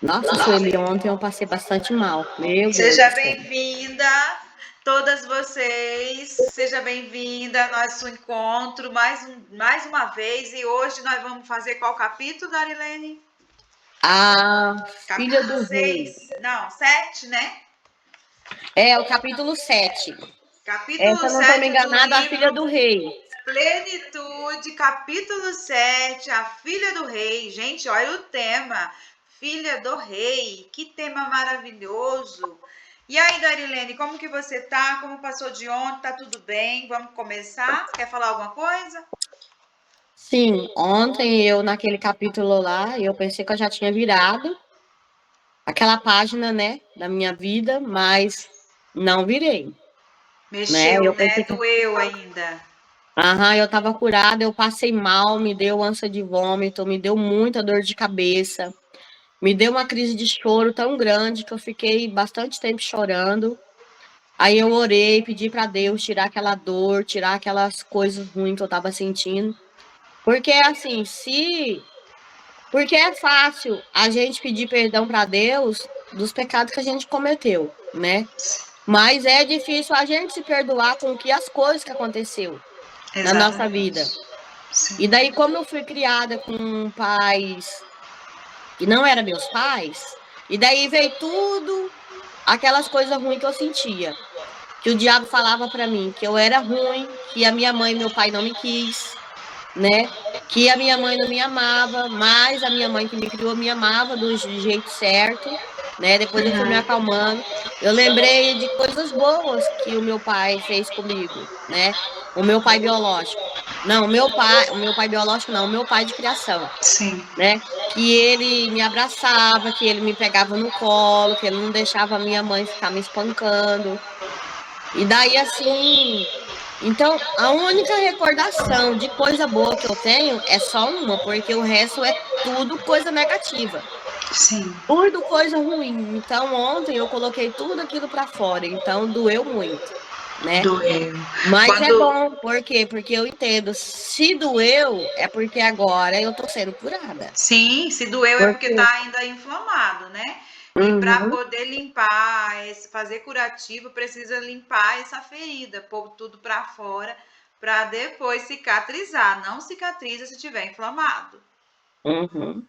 Nossa, Sueli, ontem eu passei bastante mal. Meu Deus Seja do céu. bem-vinda, todas vocês. Seja bem-vinda ao nosso encontro mais uma vez. E hoje nós vamos fazer qual capítulo, Darilene? A filha Capítulo do rei. 6? Não, 7, né? É, o capítulo 7. Capítulo Essa, não estou me 7 do enganada, a filha livro do rei. Plenitude, capítulo 7, a filha do rei. Gente, olha o tema. Filha do rei. Que tema maravilhoso. E aí, Darilene, como que você tá? Como passou de ontem? Tá tudo bem? Vamos começar? Quer falar alguma coisa? Sim, ontem eu, naquele capítulo lá, eu pensei que eu já tinha virado aquela página, né, da minha vida, mas não virei, né? Mexeu, Eu né? pensei que Doeu ainda. eu tava curada, eu passei mal, me deu ânsia de vômito, me deu muita dor de cabeça, me deu uma crise de choro tão grande que eu fiquei bastante tempo chorando. Aí eu orei, pedi para Deus tirar aquela dor, tirar aquelas coisas ruins que eu tava sentindo. Porque assim, se porque é fácil a gente pedir perdão para Deus dos pecados que a gente cometeu, né? Mas é difícil a gente se perdoar com que as coisas que aconteceu na nossa Exatamente. vida. Sim. E daí, como eu fui criada com pais que não eram meus pais, e daí veio tudo aquelas coisas ruins que eu sentia. Que o diabo falava para mim que eu era ruim, que a minha mãe e meu pai não me quis, né? Que a minha mãe não me amava, mas a minha mãe que me criou me amava do jeito certo, né? Depois eu fui me acalmando. Eu lembrei de coisas boas que o meu pai fez comigo, né? O meu pai biológico. Não, o meu pai biológico não, o meu pai de criação, Sim. né? Que ele me abraçava, que ele me pegava no colo, que ele não deixava a minha mãe ficar me espancando. E daí, assim, então, a única recordação de coisa boa que eu tenho é só uma, porque o resto é tudo coisa negativa, Sim. tudo coisa ruim. Então, ontem eu coloquei tudo aquilo pra fora, então doeu muito, né? Doeu. Mas é Quando. bom, por quê? Porque eu entendo, se doeu, é porque agora eu tô sendo curada. Sim, se doeu é porque Porque, tá ainda inflamado, né? E para uhum, poder limpar, fazer curativo, precisa limpar essa ferida, pôr tudo para fora, para depois cicatrizar. Não cicatriza se tiver inflamado. uhum,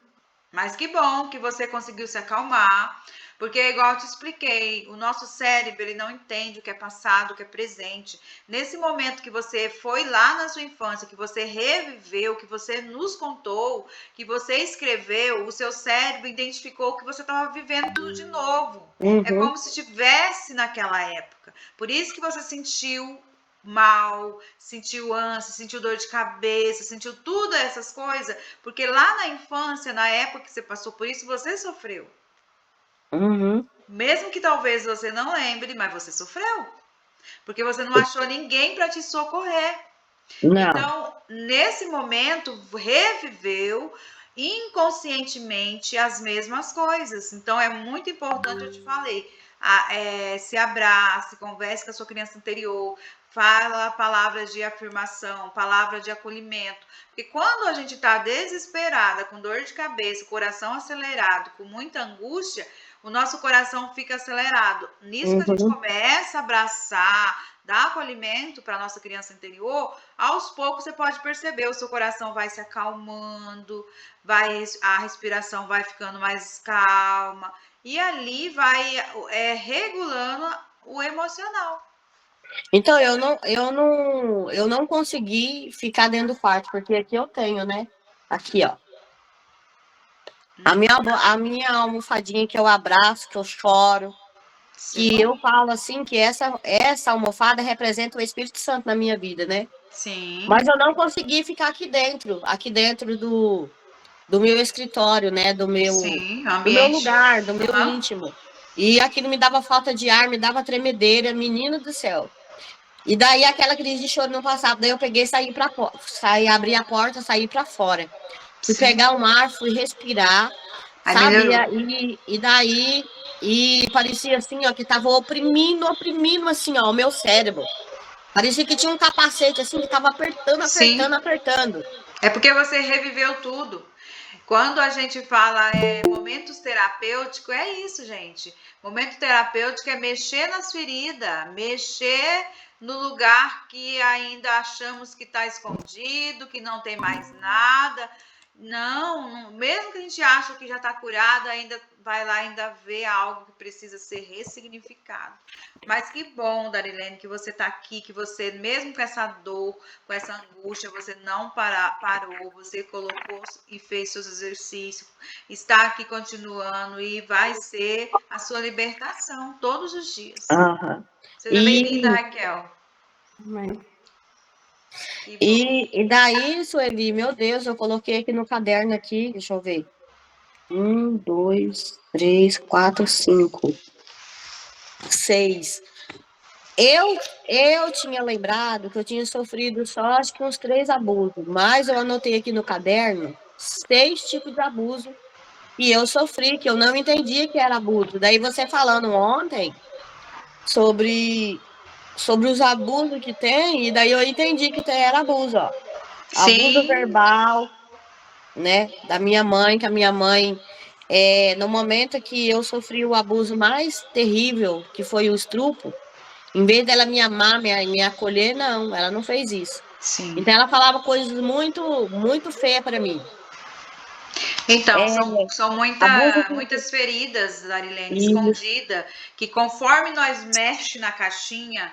Mas que bom que você conseguiu se acalmar, porque igual eu te expliquei, o nosso cérebro ele não entende o que é passado, o que é presente. Nesse momento que você foi lá na sua infância, que você reviveu, que você nos contou, que você escreveu, o seu cérebro identificou que você estava vivendo tudo de novo. É uhum. como se estivesse naquela época. Por isso que você sentiu mal, sentiu ânsia, sentiu dor de cabeça, sentiu tudo essas coisas, porque lá na infância, na época que você passou por isso, você sofreu. Uhum. Mesmo que talvez você não lembre, mas você sofreu, porque você não achou ninguém para te socorrer. Não. Então, nesse momento, reviveu inconscientemente as mesmas coisas. Então, é muito importante, eu te falei, se abrace, converse com a sua criança interior, fala palavras de afirmação, palavras de acolhimento. Porque quando a gente está desesperada, com dor de cabeça, coração acelerado, com muita angústia, o nosso coração fica acelerado. Nisso que a gente Uhum. começa a abraçar, dar acolhimento para a nossa criança interior, aos poucos você pode perceber, o seu coração vai se acalmando, a respiração vai ficando mais calma, e ali vai regulando o emocional. Então, eu não consegui ficar dentro do quarto, porque aqui eu tenho, né? Aqui, ó. A minha almofadinha que eu abraço, que eu choro, Isso é que bom? eu falo assim que essa almofada representa o Espírito Santo na minha vida, né? Sim, Mas eu não consegui ficar aqui dentro do meu escritório, né? sim, Do meu ambiente. lugar, do meu Uhum. íntimo. E aquilo me dava falta de ar, me dava tremedeira, menino do céu. E daí aquela crise de choro não passava. Daí eu peguei e saí para fora. Saí, abri a porta, saí para fora. Fui Sim. pegar um ar, fui respirar, Aí sabe? melhorou. E daí, e parecia assim, ó, que tava oprimindo assim, ó, o meu cérebro. Parecia que tinha um capacete assim que tava apertando, Sim. apertando, apertando. É porque você reviveu tudo. Quando a gente fala momentos terapêuticos, é isso, gente. Momento terapêutico é mexer nas feridas, mexer no lugar que ainda achamos que está escondido, que não tem mais nada. Não, mesmo que a gente ache que já está curado, ainda vai lá, ainda vê algo que precisa ser ressignificado. Mas que bom, Darilene, que você está aqui, que você, mesmo com essa dor, com essa angústia, você não parou, você colocou e fez seus exercícios, está aqui continuando e vai ser a sua libertação todos os dias. Aham. Seja bem-vinda, Raquel. E daí, Sueli, meu Deus, eu coloquei aqui no caderno aqui, deixa eu ver. 1, 2, 3, 4, 5, 6. Eu tinha lembrado que eu tinha sofrido só acho que uns 3 abusos, mas eu anotei aqui no caderno 6 tipos de abuso que eu sofri, que eu não entendia que era abuso. Daí você falando ontem sobre os abusos que tem, e daí eu entendi que era abuso, ó. Abuso Sim. verbal, né, da minha mãe, que a minha mãe, no momento que eu sofri o abuso mais terrível, que foi o estupro, em vez dela me amar, me acolher, não, ela não fez isso. Sim. Então ela falava coisas muito, muito feias para mim. Então, É, são abuso muitas feridas, Darilene, isso. escondidas, que conforme nós mexe na caixinha,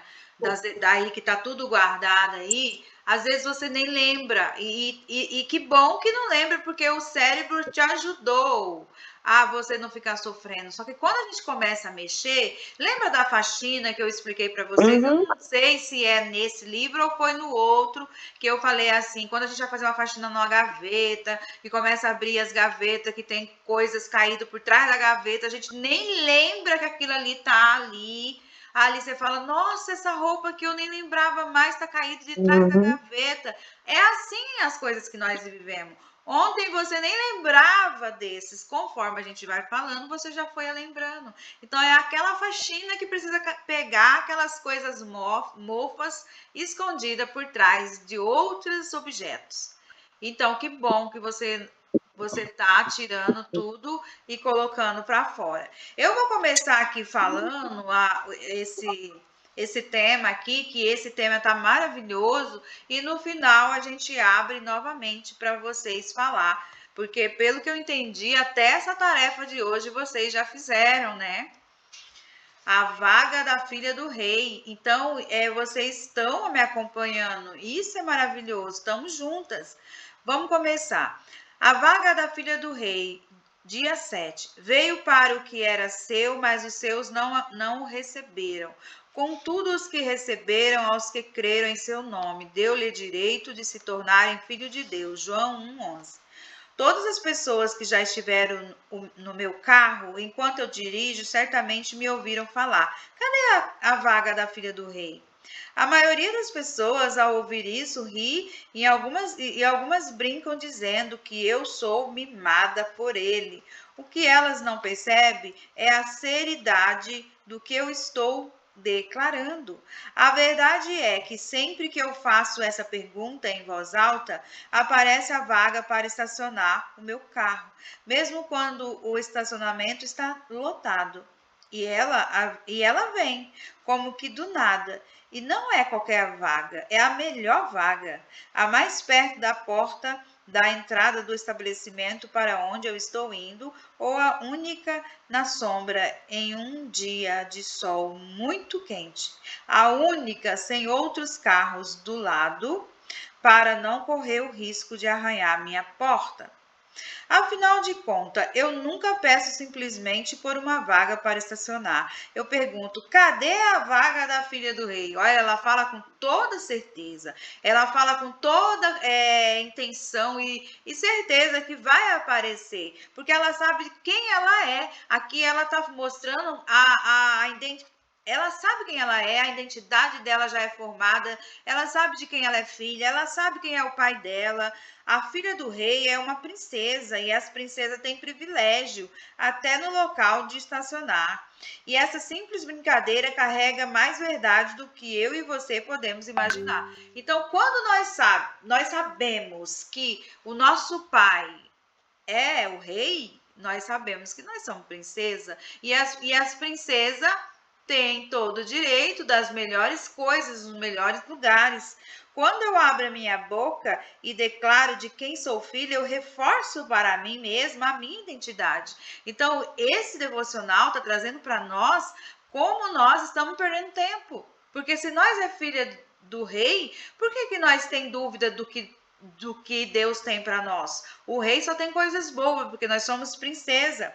daí que tá tudo guardado aí, às vezes você nem lembra. E que bom que não lembra, porque o cérebro te ajudou a você não ficar sofrendo. Só que quando a gente começa a mexer, lembra da faxina que eu expliquei para vocês? Eu Uhum. não sei se é nesse livro ou foi no outro, que eu falei assim, quando a gente vai fazer uma faxina numa gaveta, que começa a abrir as gavetas, que tem coisas caídas por trás da gaveta, a gente nem lembra que aquilo ali tá ali. Ali você fala, nossa, essa roupa que eu nem lembrava mais tá caída de trás da gaveta. É assim as coisas que nós vivemos. Ontem você nem lembrava desses, conforme a gente vai falando, você já foi lembrando. Então é aquela faxina que precisa pegar aquelas coisas mofas escondidas por trás de outros objetos. Então, que bom que você tá tirando tudo e colocando para fora. Eu vou começar aqui falando esse tema aqui, que esse tema tá maravilhoso, e no final a gente abre novamente para vocês falar, porque pelo que eu entendi, até essa tarefa de hoje vocês já fizeram, né? A vaga da filha do rei. Então, vocês estão me acompanhando. Isso é maravilhoso. Estamos juntas. Vamos começar. A vaga da filha do rei, dia 7. Veio para o que era seu, mas os seus não o receberam. Contudo, os que receberam, aos que creram em seu nome, deu-lhe direito de se tornarem filho de Deus. João 1:11. Todas as pessoas que já estiveram no meu carro, enquanto eu dirijo, certamente me ouviram falar: cadê a vaga da filha do rei? A maioria das pessoas, ao ouvir isso, ri e algumas brincam dizendo que eu sou mimada por ele. O que elas não percebem é a seriedade do que eu estou declarando. A verdade é que sempre que eu faço essa pergunta em voz alta, aparece a vaga para estacionar o meu carro, mesmo quando o estacionamento está lotado. E ela vem, como que do nada. E não é qualquer vaga, é a melhor vaga, a mais perto da porta da entrada do estabelecimento para onde eu estou indo, ou a única na sombra em um dia de sol muito quente, a única sem outros carros do lado, para não correr o risco de arranhar minha porta. Afinal de contas, eu nunca peço simplesmente por uma vaga para estacionar. Eu pergunto: cadê a vaga da filha do rei? Olha, ela fala com toda certeza, ela fala com toda intenção e certeza que vai aparecer, porque ela sabe quem ela é. Aqui ela está mostrando a identidade. Ela sabe quem ela é, a identidade dela já é formada, ela sabe de quem ela é filha, ela sabe quem é o pai dela. A filha do rei é uma princesa e as princesas têm privilégio até no local de estacionar. E essa simples brincadeira carrega mais verdade do que eu e você podemos imaginar. Então, quando nós sabemos que o nosso pai é o rei, nós sabemos que nós somos princesa, e as princesas têm todo o direito das melhores coisas, nos melhores lugares. Quando eu abro a minha boca e declaro de quem sou filha, eu reforço para mim mesma a minha identidade. Então, esse devocional está trazendo para nós como nós estamos perdendo tempo. Porque se nós é filha do rei, por que nós tem dúvida do que Deus tem para nós? O rei só tem coisas boas, porque nós somos princesa.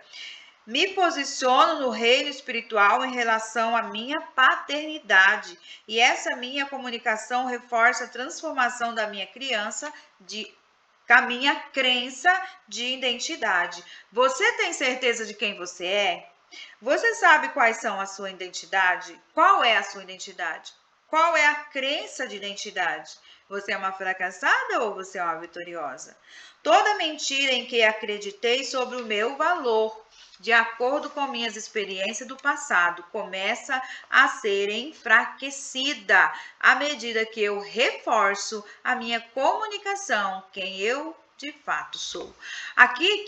Me posiciono no reino espiritual em relação à minha paternidade. E essa minha comunicação reforça a transformação da minha criança com a minha crença de identidade. Você tem certeza de quem você é? Você sabe quais são a sua identidade? Qual é a sua identidade? Qual é a crença de identidade? Você é uma fracassada ou você é uma vitoriosa? Toda mentira em que acreditei sobre o meu valor, de acordo com minhas experiências do passado, começa a ser enfraquecida à medida que eu reforço a minha comunicação, quem eu de fato sou. Aqui,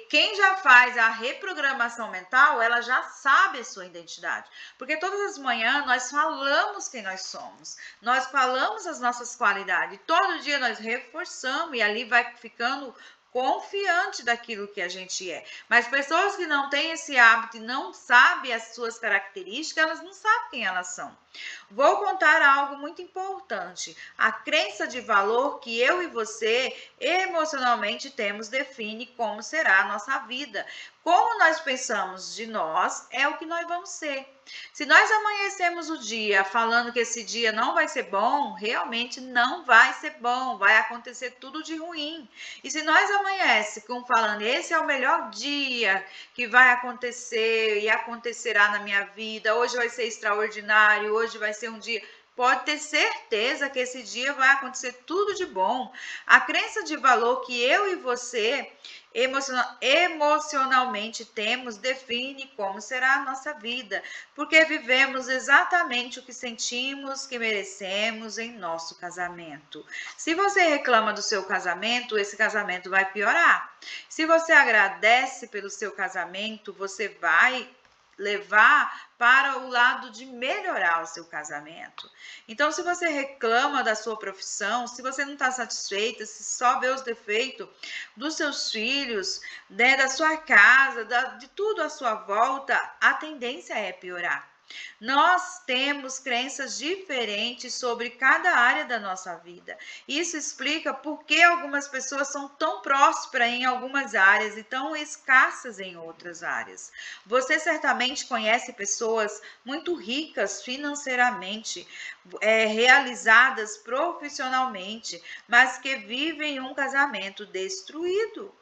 quem já faz a reprogramação mental, ela já sabe a sua identidade. Porque todas as manhãs nós falamos quem nós somos. Nós falamos as nossas qualidades. Todo dia nós reforçamos e ali vai ficando confiante daquilo que a gente é. Mas pessoas que não têm esse hábito e não sabem as suas características, elas não sabem quem elas são. Vou contar algo muito importante. A crença de valor que eu e você emocionalmente temos define como será a nossa vida. Como nós pensamos de nós é o que nós vamos ser. Se nós amanhecemos o dia falando que esse dia não vai ser bom, realmente não vai ser bom, vai acontecer tudo de ruim. E se nós amanhece falando esse é o melhor dia que vai acontecer e acontecerá na minha vida, hoje vai ser extraordinário, hoje vai ser um dia, pode ter certeza que esse dia vai acontecer tudo de bom. A crença de valor que eu e você emocionalmente temos define como será a nossa vida, porque vivemos exatamente o que sentimos que merecemos em nosso casamento. Se você reclama do seu casamento, esse casamento vai piorar. Se você agradece pelo seu casamento, você vai levar para o lado de melhorar o seu casamento. Então, se você reclama da sua profissão, se você não está satisfeita, se só vê os defeitos dos seus filhos, né, da sua casa, de tudo à sua volta, a tendência é piorar. Nós temos crenças diferentes sobre cada área da nossa vida. Isso explica por que algumas pessoas são tão prósperas em algumas áreas e tão escassas em outras áreas. Você certamente conhece pessoas muito ricas financeiramente, realizadas profissionalmente, mas que vivem um casamento destruído.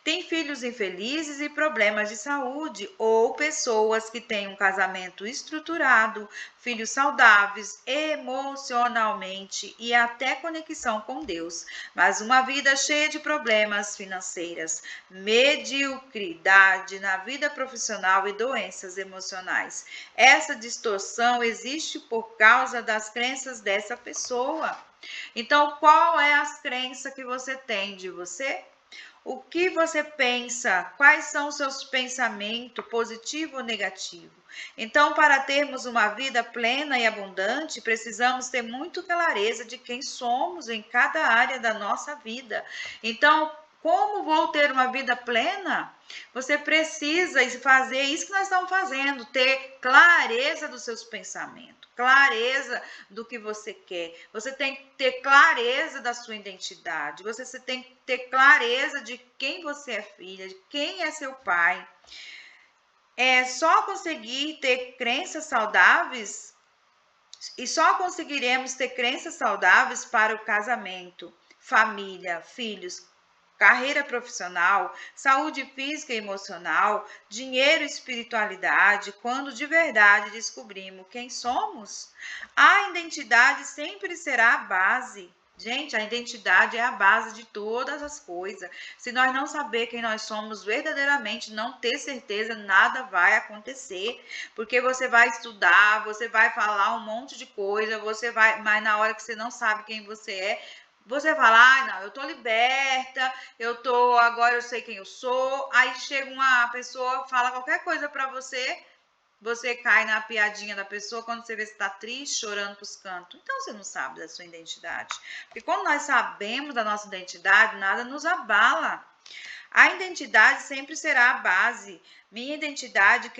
Tem filhos infelizes e problemas de saúde, ou pessoas que têm um casamento estruturado, filhos saudáveis emocionalmente e até conexão com Deus, mas uma vida cheia de problemas financeiros, mediocridade na vida profissional e doenças emocionais. Essa distorção existe por causa das crenças dessa pessoa. Então, qual é as crenças que você tem de você? O que você pensa? Quais são os seus pensamentos, positivo ou negativo? Então, para termos uma vida plena e abundante, precisamos ter muito clareza de quem somos em cada área da nossa vida. Então, como vou ter uma vida plena? Você precisa fazer isso que nós estamos fazendo, ter clareza dos seus pensamentos, clareza do que você quer. Você tem que ter clareza da sua identidade, você tem que ter clareza de quem você é filha, de quem é seu pai. É só conseguir ter crenças saudáveis e só conseguiremos ter crenças saudáveis para o casamento, família, filhos, carreira profissional, saúde física e emocional, dinheiro e espiritualidade, quando de verdade descobrimos quem somos. A identidade sempre será a base. Gente, a identidade é a base de todas as coisas. Se nós não saber quem nós somos verdadeiramente, não ter certeza, nada vai acontecer. Porque você vai estudar, você vai falar um monte de coisa, mas na hora que você não sabe quem você é, Você fala, não, eu tô liberta, agora eu sei quem eu sou. Aí chega uma pessoa, fala qualquer coisa para você, você cai na piadinha da pessoa quando você vê se tá triste, chorando pros cantos. Então você não sabe da sua identidade. Porque quando nós sabemos da nossa identidade, nada nos abala. A identidade sempre será a base. Minha identidade,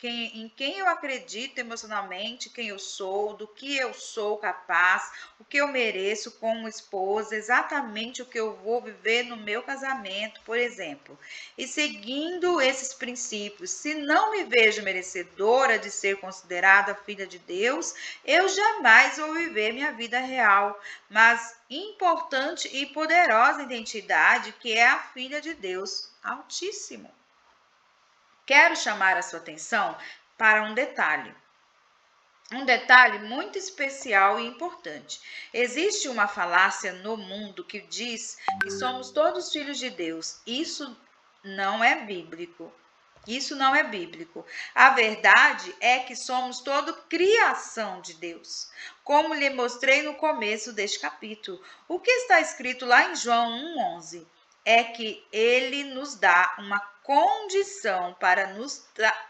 em quem eu acredito emocionalmente, quem eu sou, do que eu sou capaz, o que eu mereço como esposa, exatamente o que eu vou viver no meu casamento, por exemplo. E seguindo esses princípios, se não me vejo merecedora de ser considerada filha de Deus, eu jamais vou viver minha vida real, mas importante e poderosa identidade que é a filha de Deus Altíssimo. Quero chamar a sua atenção para um detalhe muito especial e importante. Existe uma falácia no mundo que diz que somos todos filhos de Deus. Isso não é bíblico. Isso não é bíblico. A verdade é que somos toda criação de Deus, como lhe mostrei no começo deste capítulo. O que está escrito lá em João 1,11 é que ele nos dá uma condição para nos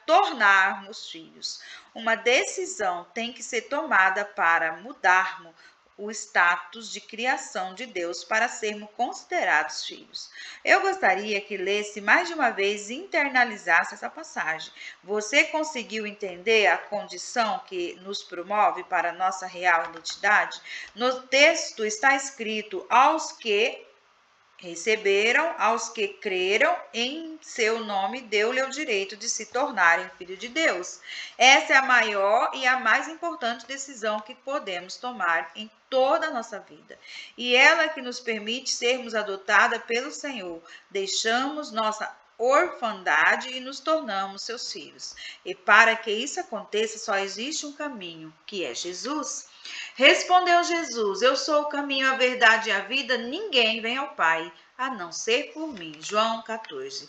tornarmos filhos. Uma decisão tem que ser tomada para mudarmos o status de criação de Deus para sermos considerados filhos. Eu gostaria que lesse mais de uma vez e internalizasse essa passagem. Você conseguiu entender a condição que nos promove para a nossa real identidade? No texto está escrito: aos que receberam, aos que creram em seu nome, deu-lhe o direito de se tornarem filhos de Deus. Essa é a maior e a mais importante decisão que podemos tomar em toda a nossa vida. E ela que nos permite sermos adotados pelo Senhor. Deixamos nossa orfandade e nos tornamos seus filhos. E para que isso aconteça, só existe um caminho, que é Jesus. Respondeu Jesus: eu sou o caminho, a verdade e a vida. Ninguém vem ao Pai a não ser por mim. João 14.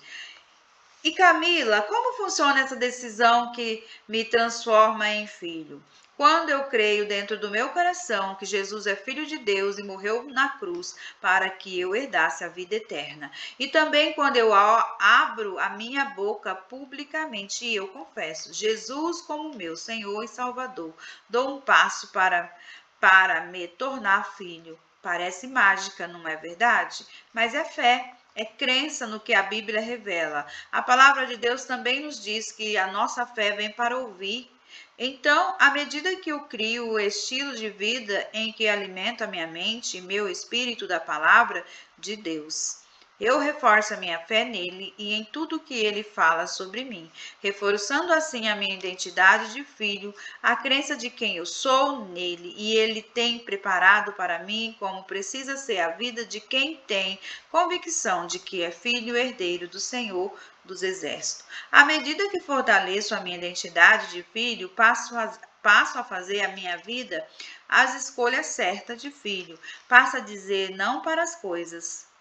E Camila, como funciona essa decisão que me transforma em filho? Quando eu creio dentro do meu coração que Jesus é Filho de Deus e morreu na cruz para que eu herdasse a vida eterna. E também quando eu abro a minha boca publicamente e eu confesso Jesus como meu Senhor e Salvador, dou um passo para me tornar filho. Parece mágica, não é verdade? Mas é fé. É crença no que a Bíblia revela. A palavra de Deus também nos diz que a nossa fé vem para ouvir. Então, à medida que eu crio o estilo de vida em que alimento a minha mente e meu espírito da palavra de Deus, eu reforço a minha fé nele e em tudo que ele fala sobre mim, reforçando assim a minha identidade de filho, a crença de quem eu sou nele, e ele tem preparado para mim como precisa ser a vida de quem tem convicção de que é filho herdeiro do Senhor dos Exércitos. À medida que fortaleço a minha identidade de filho, passo a fazer a minha vida as escolhas certas de filho, passo a dizer não para as coisas.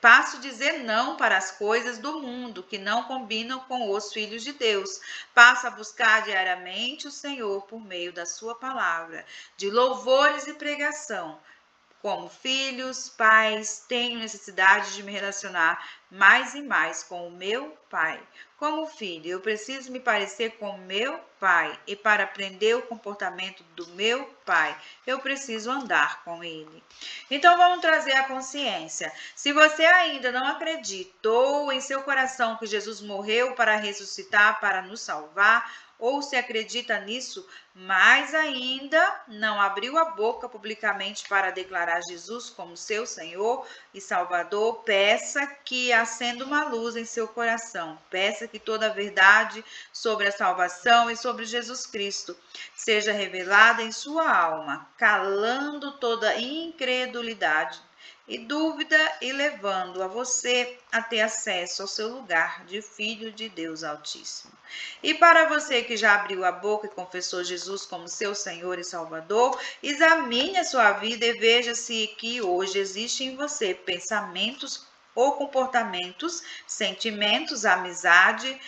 Passo a dizer não para as coisas do mundo que não combinam com os filhos de Deus. Passo a buscar diariamente o Senhor por meio da sua palavra, de louvores e pregação. Como filhos, pais, tenho necessidade de me relacionar mais e mais com o meu pai. Como filho, eu preciso me parecer com o meu pai. E para aprender o comportamento do meu pai, eu preciso andar com ele. Então vamos trazer a consciência. Se você ainda não acreditou em seu coração que Jesus morreu para ressuscitar, para nos salvar, ou se acredita nisso, mas ainda não abriu a boca publicamente para declarar Jesus como seu Senhor e Salvador, peça que acenda uma luz em seu coração. Peça que toda a verdade sobre a salvação e sobre Jesus Cristo seja revelada em sua alma, calando toda incredulidade e dúvida e levando a você a ter acesso ao seu lugar de filho de Deus Altíssimo. E para você que já abriu a boca e confessou Jesus como seu Senhor e Salvador, examine a sua vida e veja se que hoje existe em você pensamentos ou comportamentos, sentimentos, amizade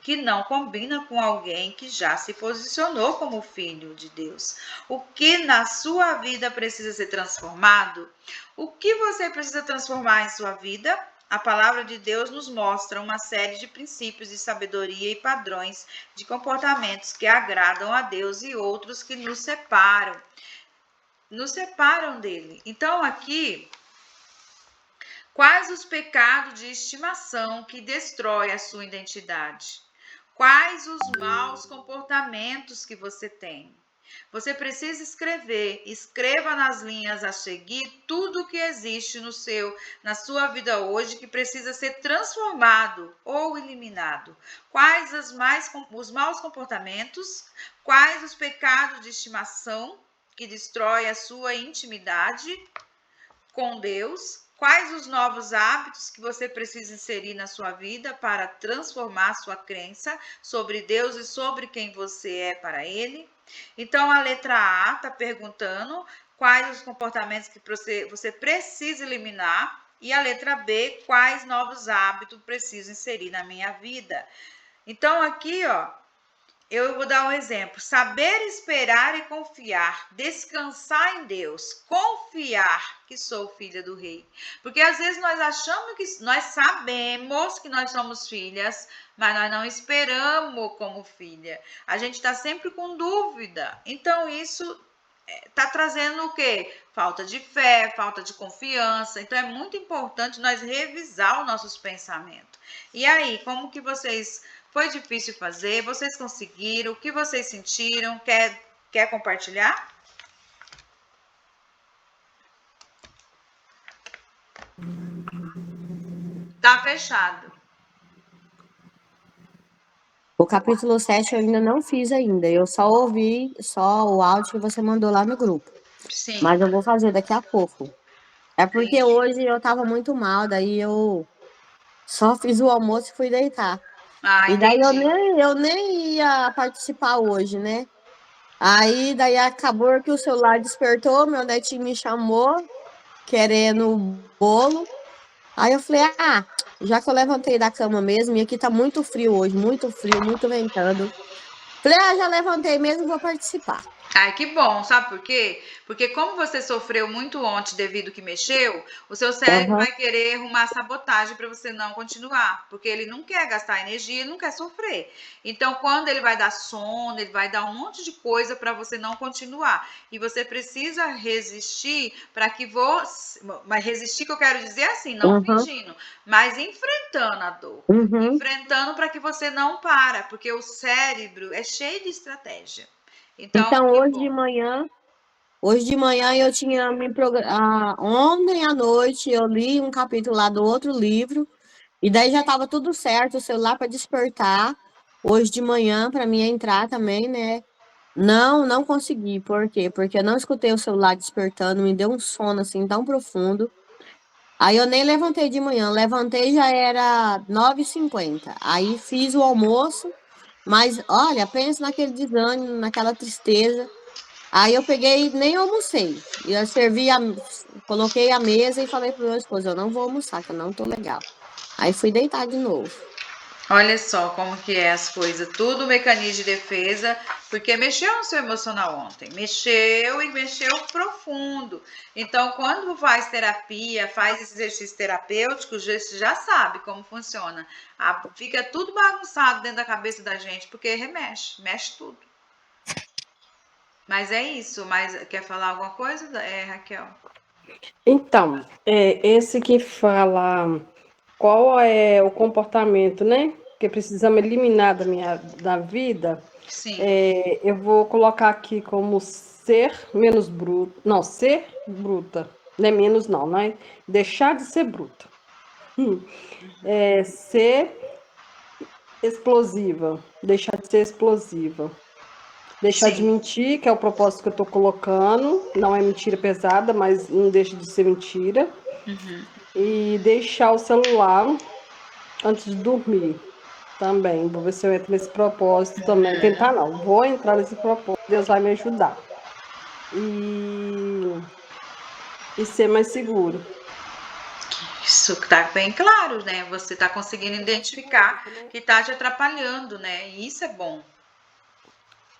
que não combina com alguém que já se posicionou como filho de Deus. O que na sua vida precisa ser transformado? O que você precisa transformar em sua vida? A palavra de Deus nos mostra uma série de princípios de sabedoria e padrões de comportamentos que agradam a Deus e outros que nos separam dele. Então, aqui, quais os pecados de estimação que destrói a sua identidade? Quais os maus comportamentos que você tem? Você precisa escreva nas linhas a seguir tudo o que existe na sua vida hoje que precisa ser transformado ou eliminado. Quais os maus comportamentos, quais os pecados de estimação que destrói a sua intimidade com Deus, quais os novos hábitos que você precisa inserir na sua vida para transformar sua crença sobre Deus e sobre quem você é para Ele. Então, a letra A está perguntando quais os comportamentos que você precisa eliminar. E a letra B, quais novos hábitos preciso inserir na minha vida. Então, aqui, ó, eu vou dar um exemplo. Saber esperar e confiar, descansar em Deus, confiar que sou filha do rei. Porque às vezes nós sabemos que nós somos filhas, mas nós não esperamos como filha. A gente está sempre com dúvida. Então isso está trazendo o quê? Falta de fé, falta de confiança. Então é muito importante nós revisar os nossos pensamentos. E aí, como que foi difícil fazer? Vocês conseguiram? O que vocês sentiram? Quer compartilhar? Tá fechado. O capítulo 7 eu ainda não fiz ainda. Eu só ouvi o áudio que você mandou lá no grupo. Sim. Mas eu vou fazer daqui a pouco. É porque hoje eu tava muito mal, daí eu só fiz o almoço e fui deitar. E daí eu nem ia participar hoje, né? Aí daí acabou que o celular despertou, meu netinho me chamou, querendo bolo. Aí eu falei, já que eu levantei da cama mesmo, e aqui tá muito frio hoje, muito frio, muito ventando. Falei, já levantei mesmo, vou participar. Ai, que bom, sabe por quê? Porque como você sofreu muito ontem devido que mexeu, o seu cérebro vai querer arrumar sabotagem para você não continuar, porque ele não quer gastar energia, ele não quer sofrer. Então, quando ele vai dar sono, ele vai dar um monte de coisa para você não continuar. E você precisa resistir para que você... Mas resistir que eu quero dizer assim, não fingindo, mas enfrentando a dor. Enfrentando para que você não para, porque o cérebro é cheio de estratégia. Então hoje de manhã eu tinha me programado. Ontem à noite eu li um capítulo lá do outro livro, e daí já estava tudo certo, o celular para despertar. Hoje de manhã, para mim entrar também, né? Não consegui. Por quê? Porque eu não escutei o celular despertando, me deu um sono assim tão profundo. Aí eu nem levantei de manhã, levantei já era 9h50. Aí fiz o almoço, mas olha, pensa naquele desânimo, naquela tristeza. Aí eu peguei, nem almocei. Eu coloquei a mesa e falei pro meu esposo, eu não vou almoçar, que eu não tô legal. Aí fui deitar de novo. Olha só como que é as coisas, tudo mecanismo de defesa, porque mexeu no seu emocional ontem, mexeu e mexeu profundo. Então, quando faz terapia, faz esse exercício terapêutico, você já sabe como funciona. Fica tudo bagunçado dentro da cabeça da gente, porque mexe tudo. Mas é isso, quer falar alguma coisa, Raquel? Então, esse que fala qual é o comportamento, né, que precisamos eliminar da vida. Sim. Eu vou colocar aqui como ser menos bruto. Não, ser bruta. Não é menos não, né? Deixar de ser bruta. Ser explosiva. Deixar de ser explosiva. Deixar de mentir, que é o propósito que eu estou colocando. Não é mentira pesada, mas não deixa de ser mentira. E deixar o celular antes de dormir também. Vou ver se eu entro nesse propósito também. Tentar não, vou entrar nesse propósito. Deus vai me ajudar. E ser mais seguro. Isso tá bem claro, né? Você tá conseguindo identificar que tá te atrapalhando, né? E isso é bom.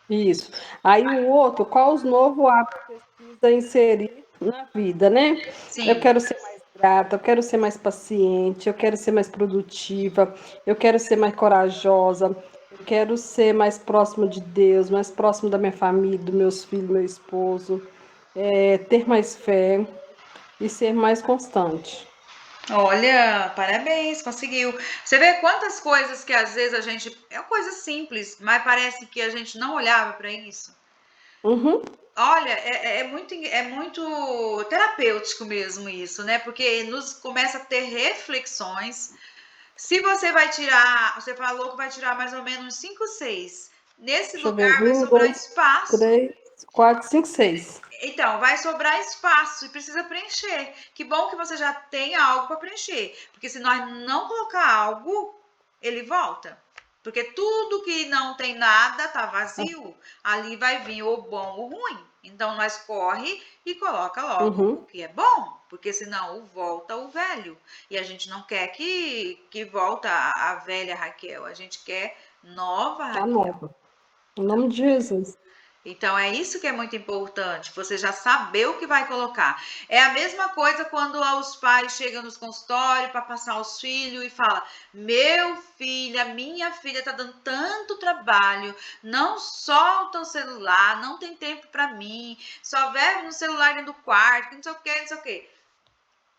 Isso. Aí o outro, qual os novos hábitos que precisa inserir na vida, né? Eu Sim. quero ser mais grata, eu quero ser mais paciente, eu quero ser mais produtiva, eu quero ser mais corajosa, eu quero ser mais próximo de Deus, mais próximo da minha família, dos meus filhos, meu esposo, ter mais fé e ser mais constante. Olha, parabéns, conseguiu. Você vê quantas coisas que às vezes a gente. É uma coisa simples, mas parece que a gente não olhava para isso. Uhum. Olha, é muito terapêutico mesmo isso, né? Porque nos começa a ter reflexões. Se você vai tirar, você falou que vai tirar mais ou menos 5, 6. Nesse Deixa eu ver. lugar vai Um, sobrar dois, espaço. três, quatro, cinco, seis. Então, vai sobrar espaço e precisa preencher. Que bom que você já tem algo para preencher. Porque se nós não colocar algo, ele volta. Porque tudo que não tem nada tá vazio. Ali vai vir o bom ou o ruim. Então, nós corre e coloca logo o Uhum. que é bom. Porque senão volta o velho. E a gente não quer que volta a velha Raquel. A gente quer nova A Raquel. nova. Em nome de Jesus. Então é isso que é muito importante, você já saber o que vai colocar. É a mesma coisa quando os pais chegam nos consultórios para passar os filhos e fala: "Meu filho, a minha filha está dando tanto trabalho, não solta o celular, não tem tempo para mim, só vive no celular dentro do quarto, não sei o que, não sei o que.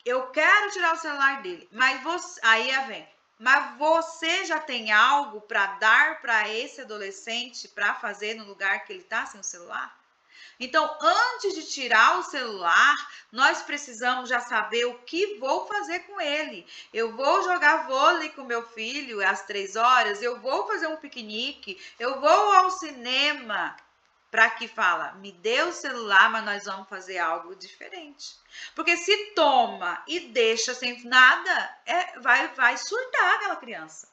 Eu quero tirar o celular dele, mas você, aí vem. Mas você já tem algo para dar para esse adolescente para fazer no lugar que ele está sem o celular? Então, antes de tirar o celular, nós precisamos já saber o que vou fazer com ele. Eu vou jogar vôlei com meu filho às 3 horas, eu vou fazer um piquenique, eu vou ao cinema. Para que fala, me dê o celular, mas nós vamos fazer algo diferente. Porque se toma e deixa sem nada, vai surtar aquela criança.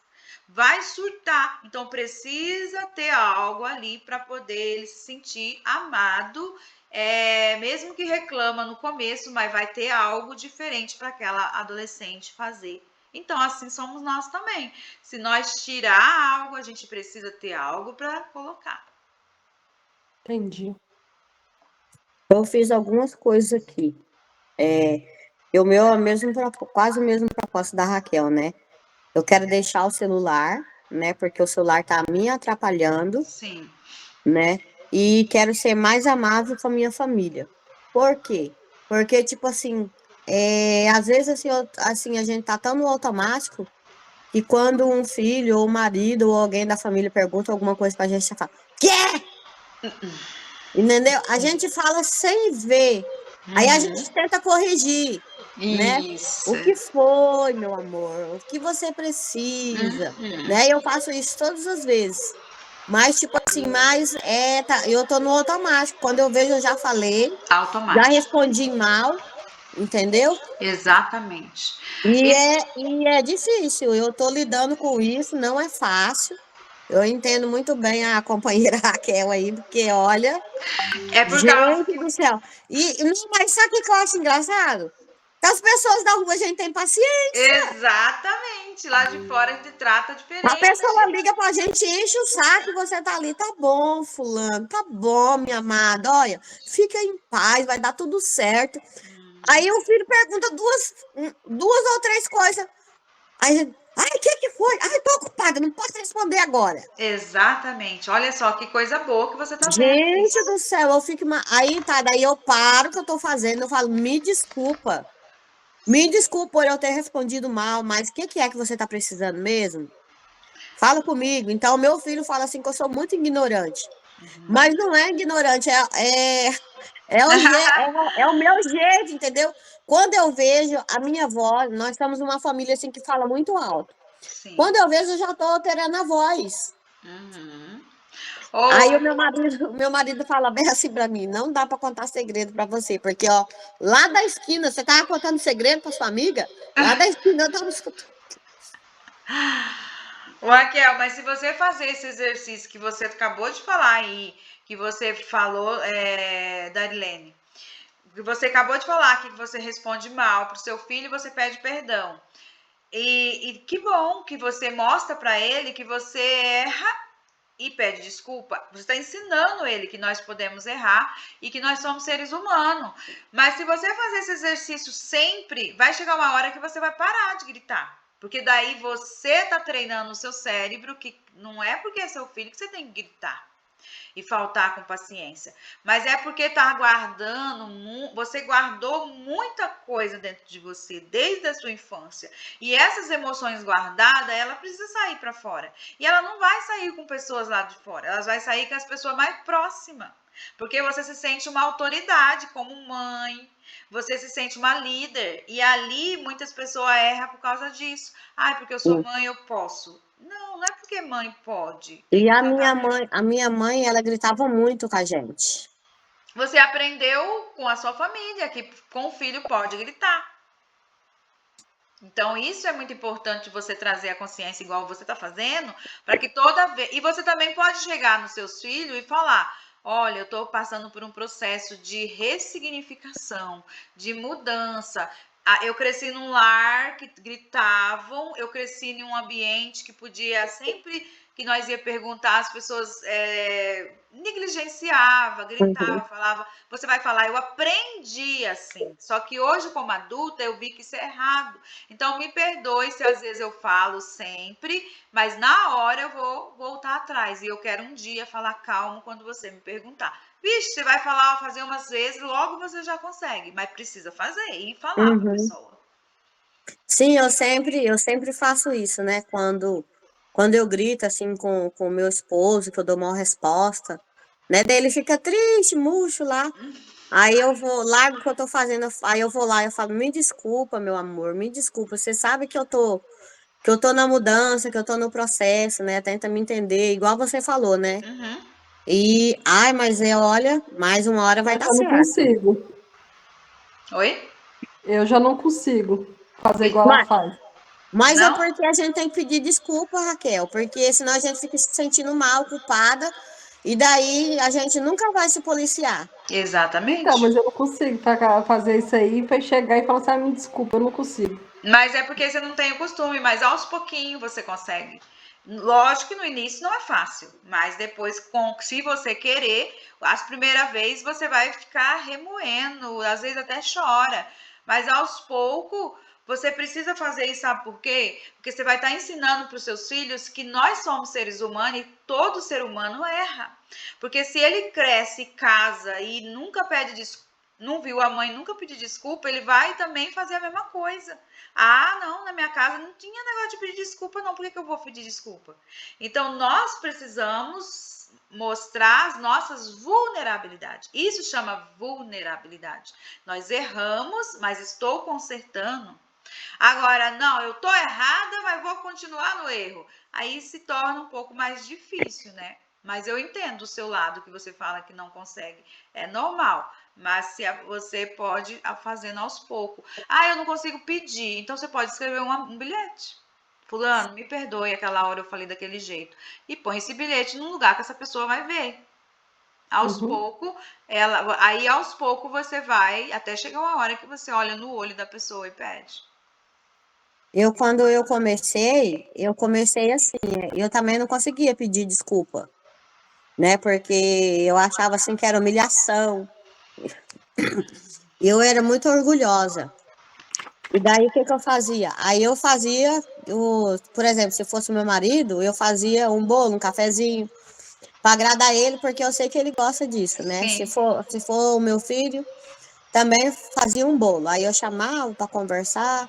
Vai surtar. Então precisa ter algo ali para poder ele se sentir amado, mesmo que reclama no começo, mas vai ter algo diferente para aquela adolescente fazer. Então assim somos nós também. Se nós tirar algo, a gente precisa ter algo para colocar. Entendi. Eu fiz algumas coisas aqui. O meu é o mesmo, quase o mesmo propósito da Raquel, né? Eu quero deixar o celular, né? Porque o celular tá me atrapalhando, Sim. né? E quero ser mais amável com a minha família. Por quê? Porque, tipo assim, às vezes assim, assim, a gente tá tão no automático que quando um filho, ou marido, ou alguém da família pergunta alguma coisa pra gente, você fala, quê? Entendeu? A gente fala sem ver. Aí a gente tenta corrigir, né? O Isso. que foi, meu amor? O que você precisa? Né? Eu faço isso todas as vezes. Mas, tipo assim, eu tô no automático. Quando eu vejo, eu já falei, já Automático. respondi mal, entendeu? Exatamente. E Esse é, e é difícil. Eu tô lidando com isso, não é fácil. Eu entendo muito bem a companheira Raquel aí, porque olha. é por causa Gente do céu. Não, mas sabe o que eu acho engraçado? Que as pessoas da rua, a gente tem paciência. exatamente, lá de fora a gente trata A diferente da pessoa gente. liga pra gente, enche o saco e você tá ali. Tá bom, fulano. Tá bom, minha amada. Olha, fica em paz, vai dar tudo certo. Aí o filho pergunta duas ou três coisas. Aí a gente, ai, o que foi? Ai, tô ocupada, não posso responder agora. Exatamente. Olha só que coisa boa que você tá vendo Gente isso. do céu, eu fico. Aí tá, daí eu paro o que eu tô fazendo, eu falo, me desculpa. Me desculpe por eu ter respondido mal, mas o que é que você está precisando mesmo? Fala comigo. Então, meu filho fala assim que eu sou muito ignorante. Mas não é ignorante, é o meu jeito, entendeu? Quando eu vejo a minha voz, nós estamos uma família assim que fala muito alto. Sim. Quando eu vejo, eu já estou alterando a voz. Uhum. Aí o Ou meu marido fala bem assim para mim, não dá para contar segredo para você, porque ó, lá da esquina, você tava contando segredo para sua amiga? Lá da esquina eu tava escutando. Raquel, mas se você fazer esse exercício que você acabou de falar aí, que você falou, Darilene, Você acabou de falar aqui que você responde mal para o seu filho e você pede perdão. E que bom que você mostra para ele que você erra e pede desculpa. Você está ensinando ele que nós podemos errar e que nós somos seres humanos. Mas se você fazer esse exercício sempre, vai chegar uma hora que você vai parar de gritar. Porque daí você está treinando o seu cérebro, que não é porque é seu filho que você tem que gritar e faltar com paciência, mas é porque tá guardando, você guardou muita coisa dentro de você desde a sua infância, e essas emoções guardadas, ela precisa sair para fora, e ela não vai sair com pessoas lá de fora, ela vai sair com as pessoas mais próximas, porque você se sente uma autoridade como mãe, você se sente uma líder, e ali muitas pessoas erram por causa disso. Ai, porque eu sou mãe, eu posso. Não, não é porque mãe pode. E a minha mãe, ela gritava muito com a gente. Você aprendeu com a sua família que com o filho pode gritar. Então, isso é muito importante você trazer a consciência igual você está fazendo, para que toda vez. E você também pode chegar nos seus filhos e falar: olha, eu estou passando por um processo de ressignificação, de mudança. Eu cresci num lar que gritavam, eu cresci em um ambiente que podia sempre que nós ia perguntar, as pessoas negligenciava, gritava, falava. Você vai falar, eu aprendi assim. Só que hoje, como adulta, eu vi que isso é errado. Então, me perdoe se às vezes eu falo sempre, mas na hora eu vou voltar atrás. E eu quero um dia falar calmo quando você me perguntar. Vixe, você vai falar, fazer umas vezes, logo você já consegue. Mas precisa fazer e falar para a pessoa. Sim, eu sempre faço isso, né? Quando eu grito assim com o meu esposo, que eu dou uma resposta, né? Daí ele fica triste, murcho lá. Aí eu vou, largo o que eu tô fazendo, aí eu vou lá e eu falo, me desculpa, meu amor, me desculpa. Você sabe que eu tô na mudança, que eu tô no processo, né? Tenta me entender, igual você falou, né? E, ai, mas olha, mais uma hora vai Eu dar já não certo. consigo. Oi? Eu já não consigo fazer igual ela Mas, faz. mas é Não? porque a gente tem que pedir desculpa, Raquel, porque senão a gente fica se sentindo mal, culpada, e daí a gente nunca vai se policiar. Então, Exatamente. mas eu não consigo fazer isso aí para chegar e falar assim, me desculpa, eu não consigo. Mas é porque você não tem o costume, mas aos pouquinhos você consegue. Lógico que no início não é fácil, mas depois, se você querer, as primeiras vezes você vai ficar remoendo, às vezes até chora, mas aos poucos você precisa fazer isso, sabe por quê? Porque você vai estar ensinando para os seus filhos que nós somos seres humanos e todo ser humano erra. Porque se ele cresce, casa e nunca pede desculpa, não viu a mãe nunca pedir desculpa, ele vai também fazer a mesma coisa. Ah, não, na minha casa não tinha negócio de pedir desculpa, não. Por que eu vou pedir desculpa? Então, nós precisamos mostrar as nossas vulnerabilidades. Isso chama vulnerabilidade. Nós erramos, mas estou consertando. Agora, não, eu tô errada, mas vou continuar no erro. Aí se torna um pouco mais difícil, né? Mas eu entendo o seu lado que você fala que não consegue. É normal. Mas se você pode fazendo aos poucos. Ah, eu não consigo pedir. Então você pode escrever um bilhete. Fulano, me perdoe, aquela hora eu falei daquele jeito. E põe esse bilhete num lugar que essa pessoa vai ver. Aos poucos, aí aos poucos você vai, até chegar uma hora que você olha no olho da pessoa e pede. Quando eu comecei assim, eu também não conseguia pedir desculpa, né? Porque eu achava assim que era humilhação. Eu era muito orgulhosa. E daí o que que eu fazia? Aí eu fazia, por exemplo, se fosse meu marido, eu fazia um bolo, um cafezinho, para agradar ele, porque eu sei que ele gosta disso, né? Sim. Se for o meu filho, também fazia um bolo. Aí eu chamava para conversar.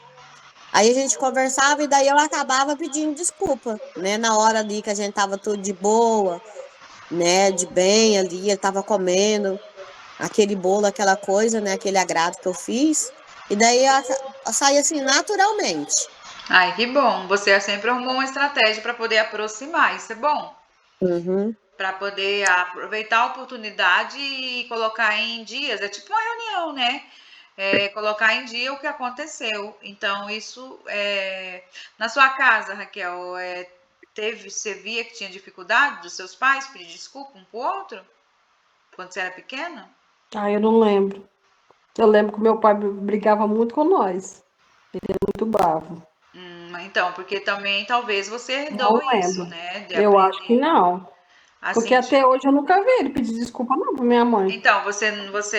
Aí a gente conversava e daí eu acabava pedindo desculpa, né? Na hora ali que a gente tava tudo de boa, né? De bem ali, ele tava comendo aquele bolo, aquela coisa, né? Aquele agrado que eu fiz. E daí eu saía assim naturalmente. Ai, que bom. Você sempre arrumou uma estratégia para poder aproximar. Isso é bom. Uhum. Para poder aproveitar a oportunidade e colocar em dias. É tipo uma reunião, né? Colocar em dia o que aconteceu. Então, isso na sua casa, Raquel, você via que tinha dificuldade dos seus pais pedir desculpa um pro outro? Quando você era pequena? Ah, eu não lembro. Eu lembro que meu pai brigava muito com nós. Muito bravo. Então, porque também talvez você Não herdou isso, lembro. né? De Eu acho que aprender não. a Porque sentir. até hoje eu nunca vi ele pedir desculpa não pra minha mãe. Então, você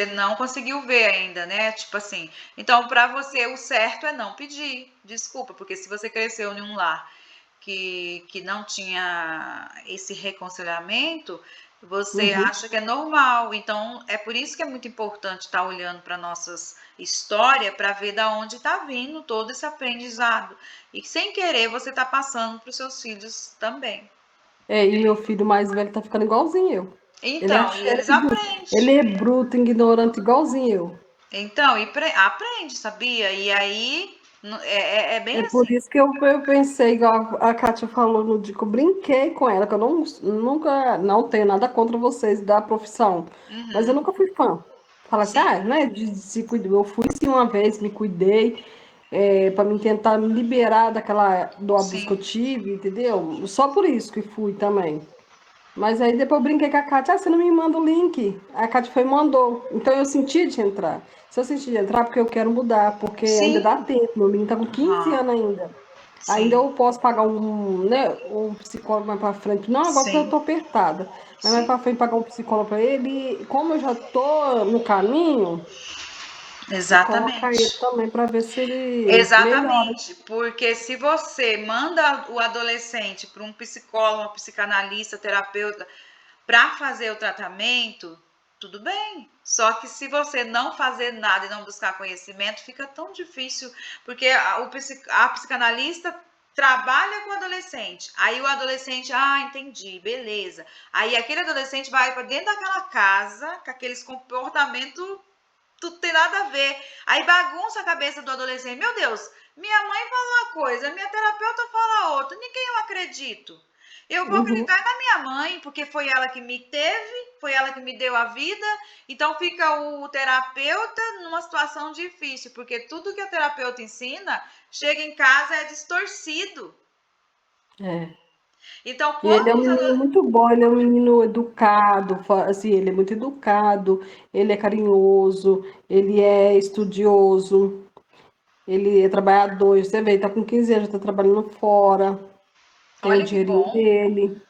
não conseguiu ver ainda, né? Tipo assim. Então, para você, o certo é não pedir desculpa, porque se você cresceu em um lar que não tinha esse reconciliamento, você Uhum. acha que é normal. Então, é por isso que é muito importante estar olhando para nossas histórias para ver da onde está vindo todo esse aprendizado. E sem querer, você está passando para os seus filhos também. E meu filho mais velho tá ficando igualzinho eu. Ele Então, acha, e eles ele aprendem. é bruto, ignorante, igualzinho eu. Então, e aprende, sabia? E aí é É bem por assim. isso que eu pensei, igual a Kátia falou no dia que eu brinquei com ela, que eu nunca, não tenho nada contra vocês da profissão, mas eu Uhum, nunca fui fã. Falar assim, sim, né, de se cuidar. Eu fui sim uma vez, me cuidei, para me tentar me liberar daquela do abuso que eu sim. tive, entendeu? Só por isso que fui também. Mas aí depois eu brinquei com a Kátia, você não me manda o link. A Kátia foi e mandou. Então eu senti de entrar. Se eu senti de entrar, porque eu quero mudar, porque ainda dá Sim, tempo. Meu menino tá com 15 aham, anos ainda. Ainda sim, eu posso pagar um psicólogo mais para frente. Não agora porque eu sim, tô apertada. Mas mais sim. para frente pagar um psicólogo para ele. E como eu já tô no caminho, e colocar ele Exatamente. também para ver se ele melhora. Exatamente. Porque se você manda o adolescente para um psicólogo, um psicanalista, terapeuta, para fazer o tratamento, tudo bem. Só que se você não fazer nada e não buscar conhecimento, fica tão difícil, porque a psicanalista trabalha com o adolescente. Aí o adolescente, entendi, beleza. Aí aquele adolescente vai para dentro daquela casa com aqueles comportamentos, tudo tem nada a ver. Aí bagunça a cabeça do adolescente. Meu Deus, minha mãe fala uma coisa, minha terapeuta fala outra. Ninguém eu acredito. Eu vou Uhum. acreditar na minha mãe, porque foi ela que me teve, foi ela que me deu a vida. Então fica o terapeuta numa situação difícil, porque tudo que a terapeuta ensina, chega em casa é distorcido. É. Então, E ele é um como os menino adolescentes. muito bom, ele é um menino educado, assim, ele é muito educado, ele é carinhoso, ele é estudioso, ele é trabalhador. Você vê, ele tá com 15 anos, já tá trabalhando fora, tem o Olha que dinheirinho bom. dele.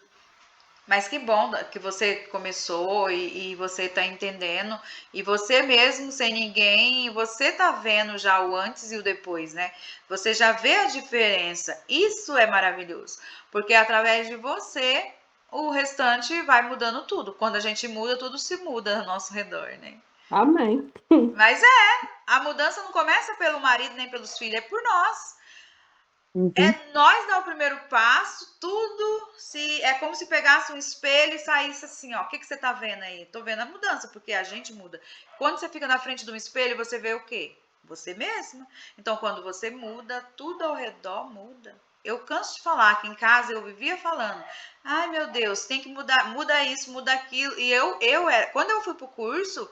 Mas que bom que você começou e você está entendendo, e você mesmo, sem ninguém, você está vendo já o antes e o depois, né? Você já vê a diferença. Isso é maravilhoso, porque através de você, o restante vai mudando tudo. Quando a gente muda, tudo se muda ao nosso redor, né? Amém. Mas a mudança não começa pelo marido nem pelos filhos, é por nós. Uhum. É nós dar o primeiro passo, tudo se é como se pegasse um espelho e saísse assim, ó, o que que você tá vendo aí? Tô vendo a mudança, porque a gente muda. Quando você fica na frente de um espelho, você vê o quê? Você mesma. Então, quando você muda, tudo ao redor muda. Eu canso de falar que em casa eu vivia falando, ai meu Deus, tem que mudar, muda isso, muda aquilo. E eu era, quando eu fui pro curso,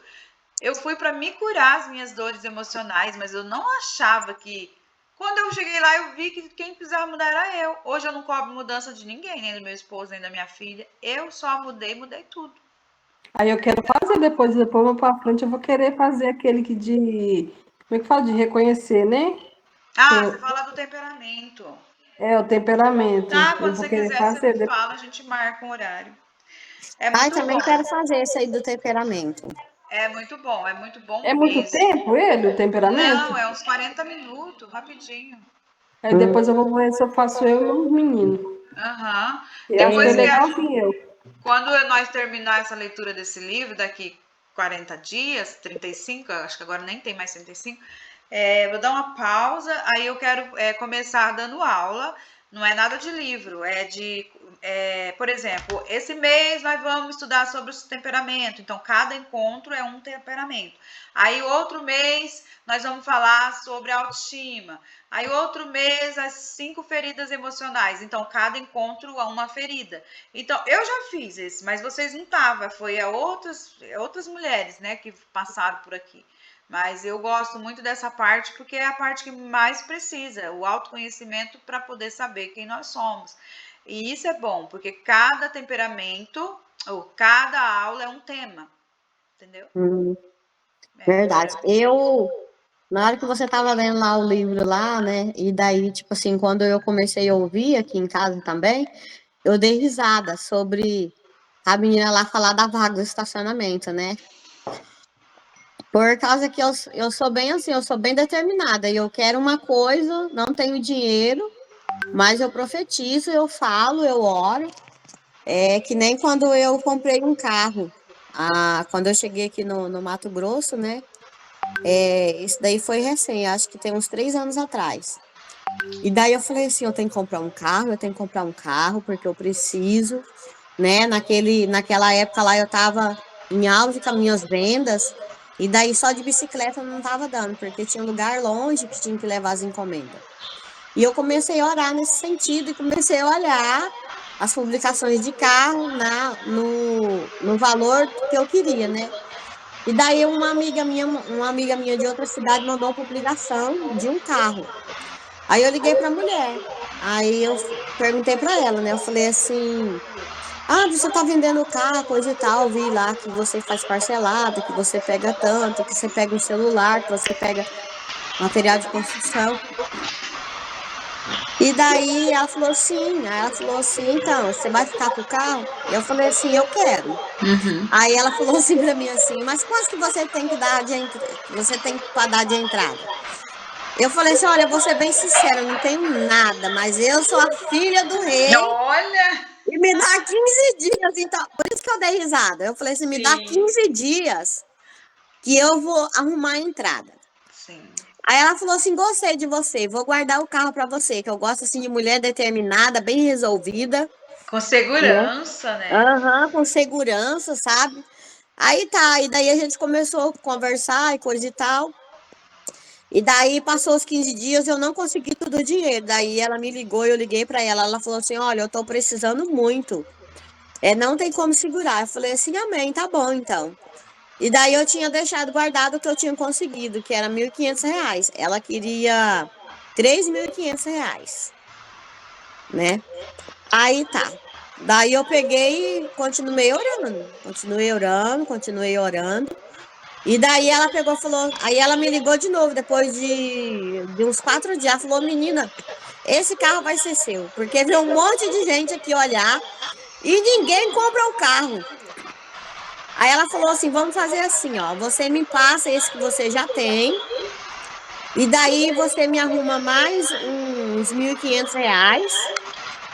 eu fui para me curar as minhas dores emocionais, mas eu não achava que. Quando eu cheguei lá, eu vi que quem precisava mudar era eu. Hoje eu não cobro mudança de ninguém, nem do meu esposo, nem da minha filha. Eu só mudei tudo. Aí eu quero fazer depois mais pra frente, eu vou querer fazer aquele que de, como é que fala? De reconhecer, né? Ah, Tem, você fala do temperamento. o temperamento. Tá, Eu quando vou você querer quiser, você fazer. me fala, a gente marca um horário. É Ai, muito também bom. quero fazer esse aí do temperamento. É muito bom É muito mesmo. tempo ele, o temperamento? Não, é uns 40 minutos, rapidinho. Aí depois eu vou ver se eu faço eu e meus meninos. Aham. Eu acho que é Depois que a legalzinho eu. Quando nós terminar essa leitura desse livro, daqui 40 dias, 35, acho que agora nem tem mais 35, vou dar uma pausa, aí eu quero começar dando aula. Não é nada de livro, por exemplo, esse mês nós vamos estudar sobre o temperamento, então cada encontro é um temperamento. Aí outro mês nós vamos falar sobre a autoestima. Aí outro mês as 5 feridas emocionais, então cada encontro é uma ferida. Então, eu já fiz esse, mas vocês não estavam, foi a outras mulheres, né, que passaram por aqui. Mas eu gosto muito dessa parte porque é a parte que mais precisa, o autoconhecimento para poder saber quem nós somos. E isso é bom, porque cada temperamento, ou cada aula é um tema, entendeu? Hum. É Verdade. verdade. Na hora que você tava lendo lá o livro lá, né? E daí, tipo assim, quando eu comecei a ouvir aqui em casa também, eu dei risada sobre a menina lá falar da vaga do estacionamento, né? Por causa que eu sou bem assim, eu sou bem determinada. E eu quero uma coisa, não tenho dinheiro, mas eu profetizo, eu falo, eu oro. É que nem quando eu comprei um carro. Quando eu cheguei aqui no Mato Grosso, né? Isso daí foi recém, acho que tem uns 3 anos atrás. E daí eu falei assim, eu tenho que comprar um carro, eu tenho que comprar um carro, porque eu preciso, né? Naquela época lá eu tava em auge com as minhas vendas, e daí só de bicicleta não tava dando, porque tinha um lugar longe que tinha que levar as encomendas. E eu comecei a orar nesse sentido e comecei a olhar as publicações de carro no valor que eu queria, né? E daí uma amiga minha de outra cidade mandou uma publicação de um carro. Aí eu liguei para a mulher. Aí eu perguntei para ela, né? Eu falei assim: "Ah, você tá vendendo o carro, coisa e tal, vi lá que você faz parcelado, que você pega tanto, que você pega um celular, que você pega material de construção". E daí ela falou assim, aí ela falou assim: "Então, você vai ficar com o carro?" Eu falei assim: "Eu quero". Uhum. Aí ela falou assim para mim assim: "Mas quanto que você tem que dar você tem que dar de entrada?" Eu falei assim: "Olha, eu vou ser bem sincera, eu não tenho nada, mas eu sou a filha do rei Olha! e me dá 15 dias, então". Por isso que eu dei risada. Eu falei assim: "Me dá Sim, 15 dias que eu vou arrumar a entrada". sim. Aí ela falou assim: "Gostei de você, vou guardar o carro para você, que eu gosto assim de mulher determinada, bem resolvida, Com né? segurança, né? Aham, com segurança, sabe?" Aí tá, e daí a gente começou a conversar e coisa e tal. E daí passou os 15 dias, eu não consegui todo o dinheiro. Daí ela me ligou, eu liguei para ela, ela falou assim: "Olha, eu tô precisando muito. Não tem como segurar". Eu falei assim: "Amém, tá bom então". E daí eu tinha deixado guardado o que eu tinha conseguido, que era R$ 1.500. Ela queria R$ 3.500, né? Aí tá. Daí eu peguei e continuei orando, continuei orando, continuei orando. E daí ela pegou e falou, aí ela me ligou de novo, depois de uns 4 dias, ela falou: "Menina, esse carro vai ser seu, porque veio um monte de gente aqui olhar e ninguém compra o carro". Aí ela falou assim: "Vamos fazer assim, ó, você me passa esse que você já tem, e daí você me arruma mais uns R$ 1.500,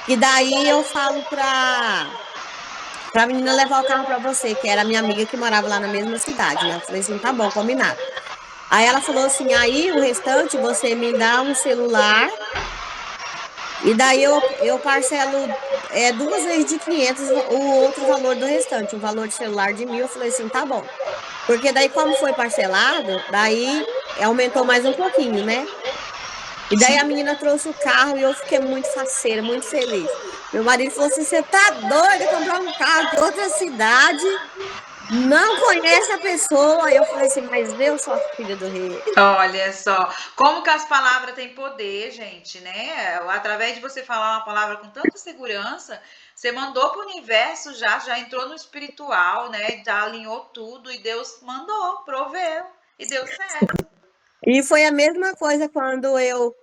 que daí eu falo pra menina levar o carro pra você", que era a minha amiga que morava lá na mesma cidade, né? Eu falei assim: "Tá bom, combinado". Aí ela falou assim: "Aí o restante você me dá um celular, e daí eu parcelo 2 vezes de 500 o outro valor do restante, o valor de celular de 1.000". Eu falei assim: "Tá bom". Porque daí, como foi parcelado, daí aumentou mais um pouquinho, né? E daí a Sim. menina trouxe o carro e eu fiquei muito faceira, muito feliz. Meu marido falou assim: "Você tá doida comprar um carro de outra cidade? Não conhece a pessoa". Aí eu falei assim: "Mas eu sou a filha do rei". Olha só, como que as palavras têm poder, gente, né? Através de você falar uma palavra com tanta segurança, você mandou para o universo já entrou no espiritual, né? Já alinhou tudo e Deus mandou, proveu e deu certo. E foi a mesma coisa quando eu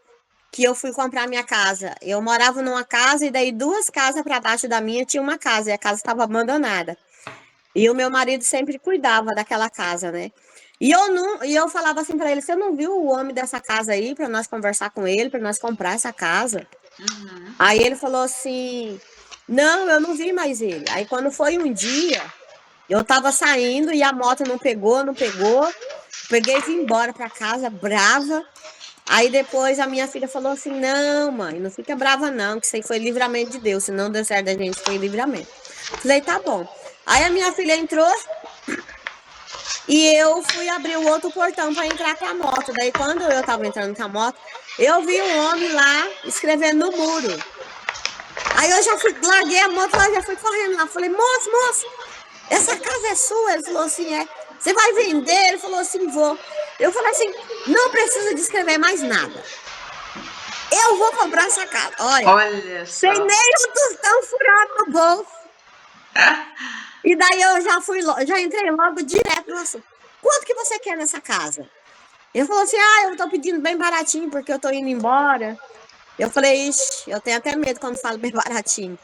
fui comprar minha casa. Eu morava numa casa e daí 2 casas para baixo da minha tinha uma casa e a casa estava abandonada. E o meu marido sempre cuidava daquela casa, né? E eu falava assim para ele: "Você não viu o homem dessa casa aí para nós conversar com ele, para nós comprar essa casa?" Uhum. Aí ele falou assim: "Não, eu não vi mais ele". Aí quando foi um dia, eu estava saindo e a moto não pegou, não pegou. Peguei e vim embora para casa brava. Aí depois a minha filha falou assim: "Não, mãe, não fica brava não, que isso aí foi livramento de Deus, se não deu certo da gente, foi livramento". Falei: "Tá bom". Aí a minha filha entrou e eu fui abrir o outro portão para entrar com a moto. Daí quando eu estava entrando com a moto, eu vi um homem lá escrevendo no muro. Aí eu já fui, larguei a moto lá, já fui correndo lá. Falei: "Moço, moço, essa casa é sua?" Ele falou assim: "É". "Você vai vender?" Ele falou assim: "Vou". Eu falei assim: "Não precisa de escrever mais nada. Eu vou comprar essa casa". Olha, Olha sem só. nem um tostão furado no bolso. E daí eu já entrei logo direto no assunto. quanto que você quer nessa casa? Ele falou assim, eu tô pedindo bem baratinho, porque eu tô indo embora. Eu falei, ixi, eu tenho até medo quando falo bem baratinho.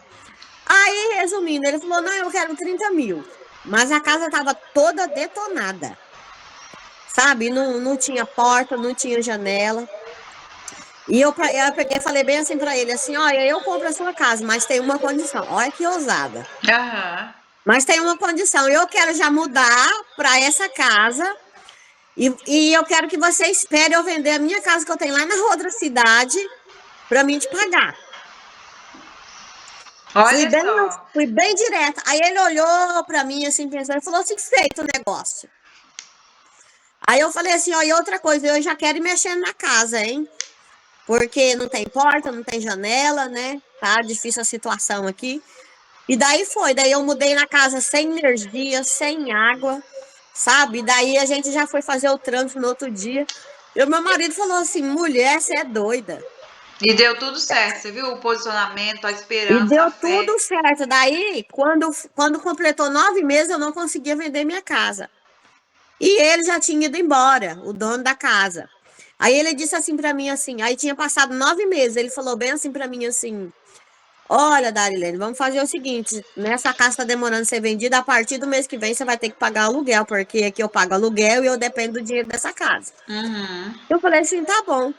Aí, resumindo, ele falou, não, eu quero 30 mil. Mas a casa tava toda detonada. Sabe? Não tinha porta, não tinha janela. E eu peguei e falei bem assim pra ele, assim, olha, eu compro a sua casa, mas tem uma condição. Olha que ousada. Aham. Mas tem uma condição, eu quero já mudar para essa casa e eu quero que você espere eu vender a minha casa que eu tenho lá na outra cidade para mim te pagar. Olha só. Fui bem direta. Aí ele olhou para mim assim, pensando, e falou assim, feito o negócio. Aí eu falei assim, ó, e outra coisa, eu já quero ir mexendo na casa, hein? Porque não tem porta, não tem janela, né? Tá difícil a situação aqui. E daí eu mudei na casa sem energia, sem água, sabe? Daí a gente já foi fazer o trânsito no outro dia. E o meu marido falou assim, mulher, você é doida. E deu tudo certo, você viu o posicionamento, a E esperança, deu a fé. tudo certo. Daí, quando completou 9 meses, eu não conseguia vender minha casa. E ele já tinha ido embora, o dono da casa. Aí ele disse assim para mim, assim, aí tinha passado 9 meses, ele falou bem assim para mim, assim, olha, Darilene, vamos fazer o seguinte, nessa casa está demorando a ser vendida, a partir do mês que vem você vai ter que pagar aluguel, porque aqui eu pago aluguel e eu dependo do dinheiro dessa casa. Uhum. Eu falei assim, tá bom.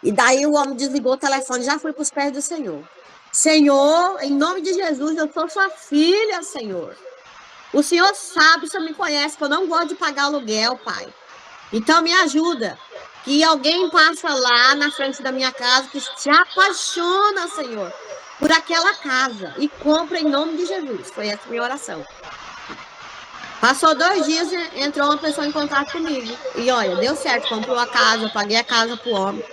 E daí o homem desligou o telefone, já fui para os pés do Senhor. Senhor, em nome de Jesus, eu sou sua filha, Senhor. O Senhor sabe, o Senhor me conhece, que eu não gosto de pagar aluguel, Pai. Então me ajuda. Que alguém passa lá na frente da minha casa que se apaixona, Senhor, por aquela casa e compra em nome de Jesus. Foi essa a minha oração. Passou 2 dias, entrou uma pessoa em contato comigo. E olha, deu certo, comprou a casa, eu paguei a casa pro homem.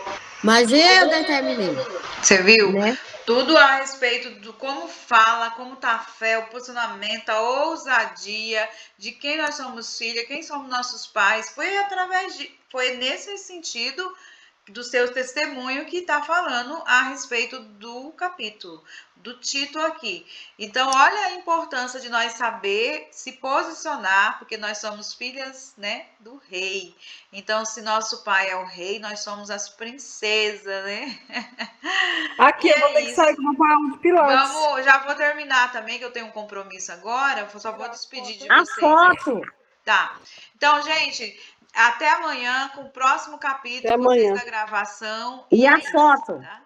Mas eu determinei, Você viu? né? Tudo a respeito do como fala, como tá a fé, o posicionamento, a ousadia, de quem nós somos filha, quem somos nossos pais. Foi nesse sentido do seu testemunho que está falando a respeito do capítulo, do título aqui. Então, olha a importância de nós saber se posicionar, porque nós somos filhas, né, do rei. Então, se nosso pai é o rei, nós somos as princesas, né? Aqui, E eu vou é ter que sair isso. com uma aula de pilates. Já vou terminar também, que eu tenho um compromisso agora. Eu só vou despedir de A vocês. foto. Tá. Então, gente, até amanhã com o próximo capítulo, Até vocês amanhã. da gravação. E é a isso, foto. tá?